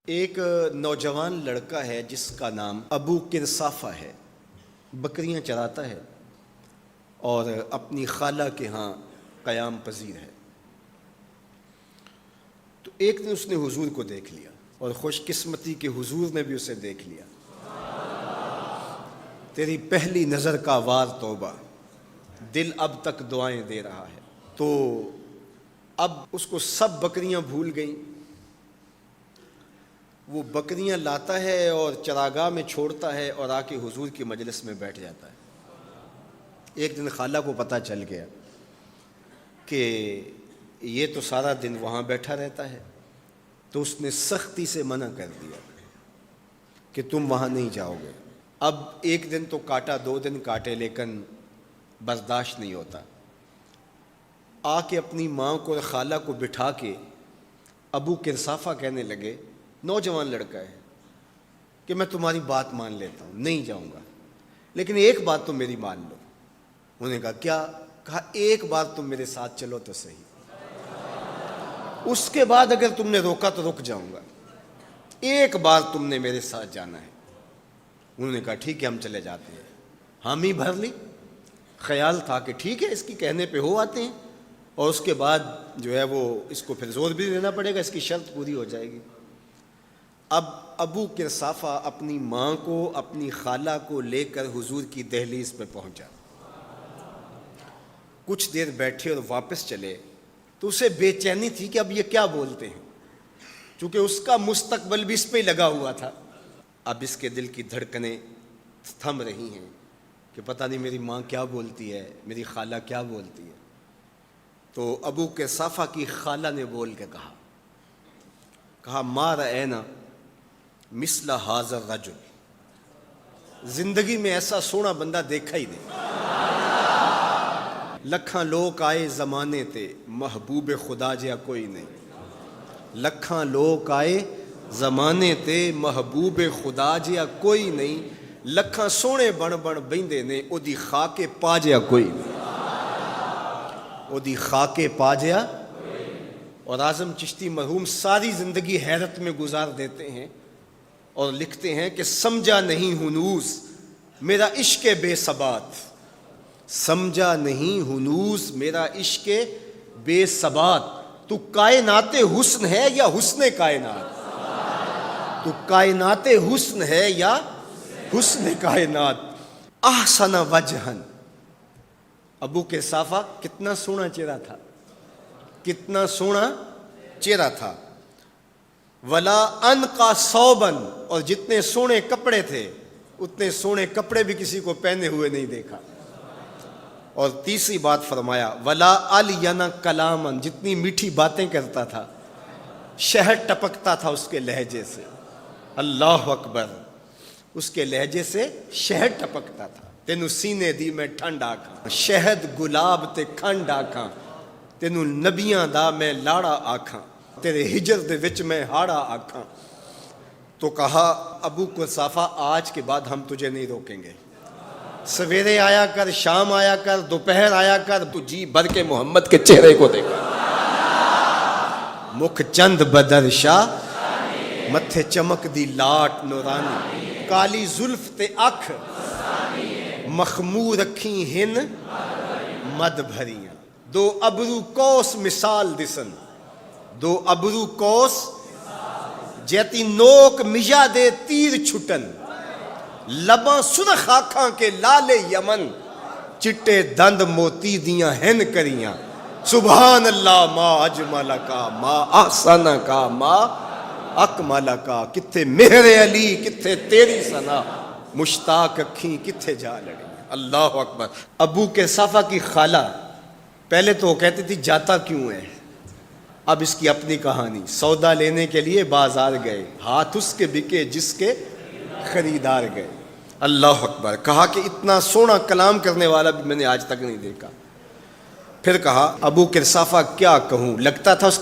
ایک نوجوان لڑکا ہے جس کا نام ابو کرصافہ ہے، بکریاں چراتا ہے اور اپنی خالہ کے ہاں قیام پذیر ہے۔ تو ایک دن اس نے حضور کو دیکھ لیا اور خوش قسمتی کے حضور نے بھی اسے دیکھ لیا۔ تیری پہلی نظر کا وار توبہ، دل اب تک دعائیں دے رہا ہے۔ تو اب اس کو سب بکریاں بھول گئیں، وہ بکریاں لاتا ہے اور چراگاہ میں چھوڑتا ہے اور آ کے حضور کی مجلس میں بیٹھ جاتا ہے۔ ایک دن خالہ کو پتہ چل گیا کہ یہ تو سارا دن وہاں بیٹھا رہتا ہے، تو اس نے سختی سے منع کر دیا کہ تم وہاں نہیں جاؤ گے۔ اب ایک دن تو کاٹا، 2 دن کاٹے، لیکن برداشت نہیں ہوتا۔ آ کے اپنی ماں کو اور خالہ کو بٹھا کے ابو کرصافہ کہنے لگے، نوجوان لڑکا ہے، کہ میں تمہاری بات مان لیتا ہوں، نہیں جاؤں گا، لیکن ایک بات تو میری مان لو۔ انہوں نے کہا کیا؟ کہا ایک بار تم میرے ساتھ چلو تو صحیح، اس کے بعد اگر تم نے روکا تو رک جاؤں گا، ایک بار تم نے میرے ساتھ جانا ہے۔ انہوں نے کہا ٹھیک ہے، ہم چلے جاتے ہیں۔ حامی بھر لی، خیال تھا کہ ٹھیک ہے اس کی کہنے پہ ہو آتے ہیں، اور اس کے بعد جو ہے وہ اس کو پھر زور بھی دینا پڑے گا، اس کی شرط پوری ہو جائے گی۔ اب ابو کرصافہ اپنی ماں کو، اپنی خالہ کو لے کر حضور کی دہلیز پہ پہنچا۔ کچھ دیر بیٹھے اور واپس چلے تو اسے بے چینی تھی کہ اب یہ کیا بولتے ہیں، چونکہ اس کا مستقبل بھی اس پہ لگا ہوا تھا۔ اب اس کے دل کی دھڑکنیں تھم رہی ہیں کہ پتہ نہیں میری ماں کیا بولتی ہے، میری خالہ کیا بولتی ہے۔ تو ابو کرصافہ کی خالہ نے بول کے کہا ما رأینا مثل ھذا الرجل، زندگی میں ایسا سونا بندہ دیکھا ہی نہیں۔ لکھاں لوگ آئے زمانے تے، محبوب خدا جیا کوئی نہیں۔ لکھاں لوگ آئے زمانے تے، محبوب خدا جیا کوئی نہیں۔ لکھاں سونے بن بیندے نے، او دی خاکے پا جیا کوئی نہیں۔ او دی خاکے پا جیا۔ اور اعظم چشتی مرحوم ساری زندگی حیرت میں گزار دیتے ہیں اور لکھتے ہیں کہ سمجھا نہیں ہنوز میرا عشق بے ثبات، سمجھا نہیں ہنوز میرا عشق بے ثبات، تو کائنات حسن ہے یا حسن کائنات، تو کائنات حسن ہے یا حسن کائنات۔ احسن وجہن، ابو کرصافہ کتنا سونا چہرہ تھا، کتنا سونا چہرہ تھا۔ ولا انقا ثوبن، اور جتنے سونے کپڑے تھے اتنے سونے کپڑے بھی کسی کو پہنے ہوئے نہیں دیکھا۔ اور تیسری بات فرمایا ولا الین کلامن، جتنی میٹھی باتیں کرتا تھا، شہد ٹپکتا تھا اس کے لہجے سے۔ اللہ اکبر، اس کے لہجے سے شہد ٹپکتا تھا۔ تینو سینے دی میں ٹھنڈ آکھاں، شہد گلاب تے کھنڈ آکھاں، تینو نبیاں دا میں لاڑا آکھاں، تیرے ہجر دے وچ میں ہاڑا آکھاں۔ تو کہا ابو کرصافہ آج کے بعد ہم تجھے نہیں روکیں گے، سویرے آیا کر، شام آیا کر، دوپہر آیا کر، تو جی بھر کے محمد کے چہرے کو دیکھا۔ مکھ چند بدر شاہ، متھے چمک دی لاٹ نورانی، کالی زلف تے اکھ، مخمور رکھیں ہن مد بھریاں، دو ابرو کوس مثال دسن، دو ابرو کوس جیتی نوک مجا دے تیر چھٹن، لباں سرخ آنکھاں کے لال یمن، چٹے دند موتی دیاں ہن کریاں۔ سبحان اللہ ما اجمل کا، ما احسن کا، ما اکمل کا، کتھے مہر علی کتھے تیری ثنا، مشتاق اکھیں کتھے جا لڑی۔ اللہ اکبر۔ ابو کرصافہ کی خالہ پہلے تو وہ کہتی تھی جاتا کیوں ہے، اب اس کی اپنی کہانی۔ سودا لینے کے لیے بازار گئے، ہاتھ اس کے بکے جس کے خریدار گئے۔ اللہ اکبر۔ کہا کہ اتنا سونا کلام کرنے والا بھی میں نے آج تک نہیں دیکھا۔ پھر کہا ابو کرصافہ کیا کہوں، لگتا تھا اس